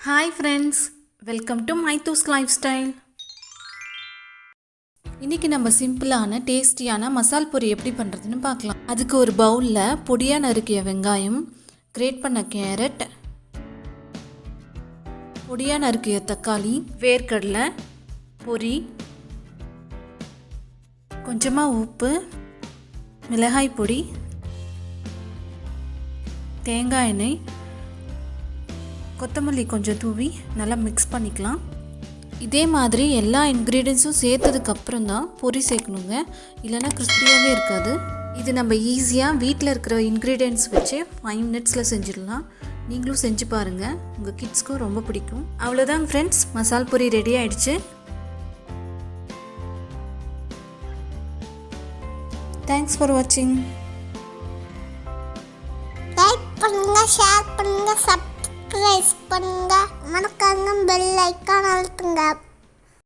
Hi friends, welcome to Mythu's lifestyle. இன்னைக்கு நம்ம சிம்பிளான டேஸ்டியான மசால் பொரி எப்படி பண்ணுறதுன்னு பார்க்கலாம். அதுக்கு ஒரு பவுலில் பொடியாக நறுக்கிய வெங்காயம், கிரேட் பண்ண கேரட், பொடியாக நறுக்கிய தக்காளி, வேர்க்கடலை, பொரி, கொஞ்சமாக உப்பு, மிளகாய் பொடி, தேங்காய் எண்ணெய், கொத்தமல்லி கொஞ்சம் தூவி நல்லா மிக்ஸ் பண்ணிக்கலாம். இதே மாதிரி எல்லா இன்க்ரீடியன்ஸும் சேர்த்ததுக்கப்புறம் தான் பொரி சேர்க்கணுங்க, இல்லைன்னா கிறிஸ்பியாகவே இருக்காது. இது நம்ம ஈஸியாக வீட்டில் இருக்கிற இன்க்ரீடியன்ஸ் வச்சு 5 மினிட்ஸில் செஞ்சிடலாம். நீங்களும் செஞ்சு பாருங்கள், உங்கள் கிட்ஸ்க்கும் ரொம்ப பிடிக்கும். அவ்வளோதாங்க ஃப்ரெண்ட்ஸ், மசால் பொரி ரெடி ஆகிடுச்சு. தேங்க்ஸ் ஃபார் வாட்சிங். லைக் பண்ணுங்க, ஷேர் பண்ணுங்க, சப்ஸ்கிரைப் பண்ணுங்க, மறக்காம பெல் ஐகான் அழுத்துங்க.